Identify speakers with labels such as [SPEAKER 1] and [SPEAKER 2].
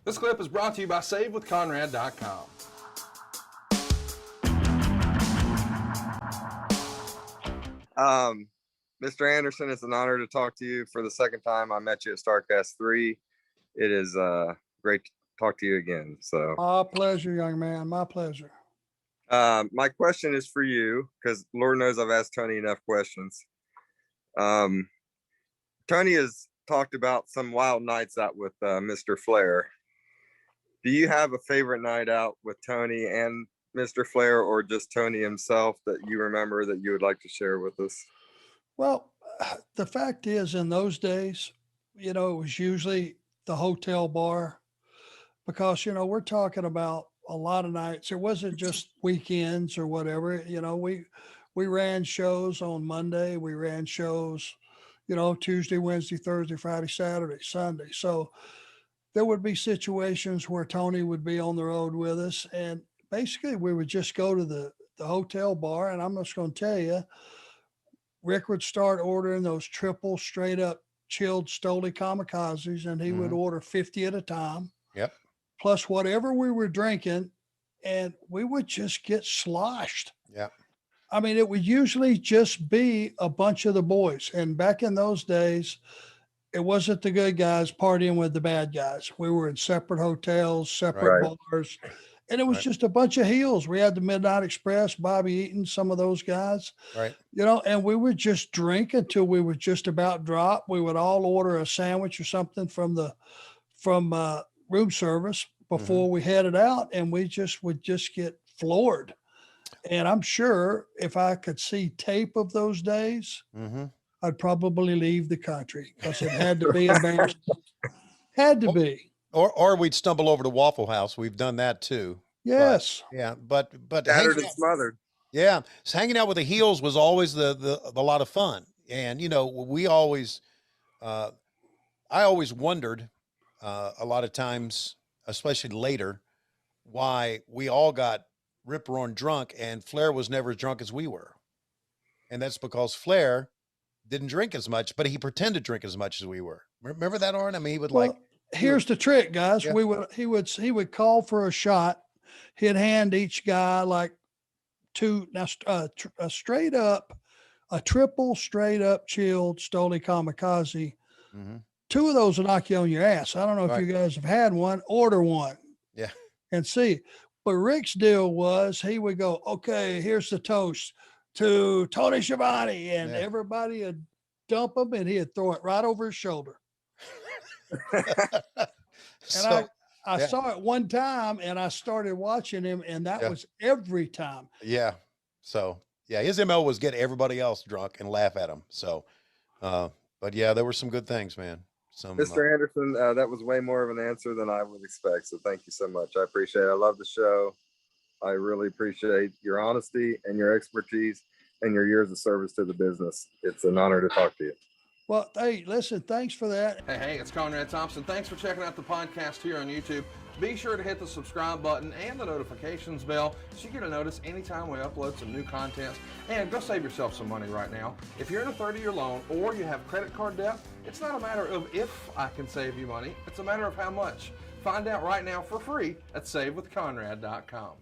[SPEAKER 1] This clip is brought to you by SaveWithConrad.com.
[SPEAKER 2] Mr. Anderson, it's an honor to talk to you for the second time. I met you at StarCast 3. It is great to talk to you again. So,
[SPEAKER 3] my pleasure, young man. My pleasure.
[SPEAKER 2] My question is for you, because Lord knows I've asked Tony enough questions. Tony has talked about some wild nights out with Mr. Flair. Do you have a favorite night out with Tony and Mr. Flair, or just Tony himself that you remember that you would like to share with us?
[SPEAKER 3] Well, the fact is, in those days, it was usually the hotel bar, because, we're talking about a lot of nights. It wasn't just weekends or whatever. We ran shows on Monday. We ran shows, Tuesday, Wednesday, Thursday, Friday, Saturday, Sunday. So there would be situations where Tony would be on the road with us. And basically we would just go to the hotel bar. And I'm just going to tell you, Rick would start ordering those triple straight up chilled Stoli kamikazes, and he would order 50 at a time.
[SPEAKER 4] Yep.
[SPEAKER 3] Plus whatever we were drinking, and we would just get sloshed.
[SPEAKER 4] Yeah.
[SPEAKER 3] I mean, it would usually just be a bunch of the boys. And back in those days, it wasn't the good guys partying with the bad guys. We were in separate hotels, separate bars, and it was just a bunch of heels. We had the Midnight Express, Bobby Eaton, some of those guys,
[SPEAKER 4] right?
[SPEAKER 3] And we would just drink until we were just about drop. We would all order a sandwich or something from room service before we headed out, and we would just get floored. And I'm sure if I could see tape of those days, I'd probably leave the country, because it had to be embarrassing. Had to be.
[SPEAKER 4] Or we'd stumble over to Waffle House. We've done that too.
[SPEAKER 3] Yes.
[SPEAKER 4] But
[SPEAKER 2] Battered and smothered.
[SPEAKER 4] Yeah. So hanging out with the heels was always the lot of fun. And, we always, I always wondered a lot of times, especially later, why we all got rip-roaring drunk and Flair was never as drunk as we were. And that's because Flair didn't drink as much, but he pretended to drink as much as we were. Remember that, Arn? I mean, he would
[SPEAKER 3] here's the trick, guys.
[SPEAKER 4] Yeah.
[SPEAKER 3] He would call for a shot. He'd hand each guy like two, a triple straight up chilled Stoli kamikaze. Two of those will knock you on your ass. I don't know if you guys have had one. Order one.
[SPEAKER 4] Yeah.
[SPEAKER 3] And see. But Rick's deal was he would go, okay, here's the toast to Tony Schiavone, and everybody would dump him, and he'd throw it right over his shoulder. And I saw it one time, and I started watching him, and that was every time.
[SPEAKER 4] Yeah. So his MO was get everybody else drunk and laugh at him. So, but there were some good things, man.
[SPEAKER 2] Mr. Anderson, that was way more of an answer than I would expect. So thank you so much. I appreciate it. I love the show. I really appreciate your honesty and your expertise and your years of service to the business. It's an honor to talk to you.
[SPEAKER 3] Well, hey, listen, thanks for that.
[SPEAKER 1] Hey, it's Conrad Thompson. Thanks for checking out the podcast here on YouTube. Be sure to hit the subscribe button and the notifications bell so you get a notice anytime we upload some new content. And go save yourself some money right now. If you're in a 30-year loan or you have credit card debt, it's not a matter of if I can save you money. It's a matter of how much. Find out right now for free at SaveWithConrad.com.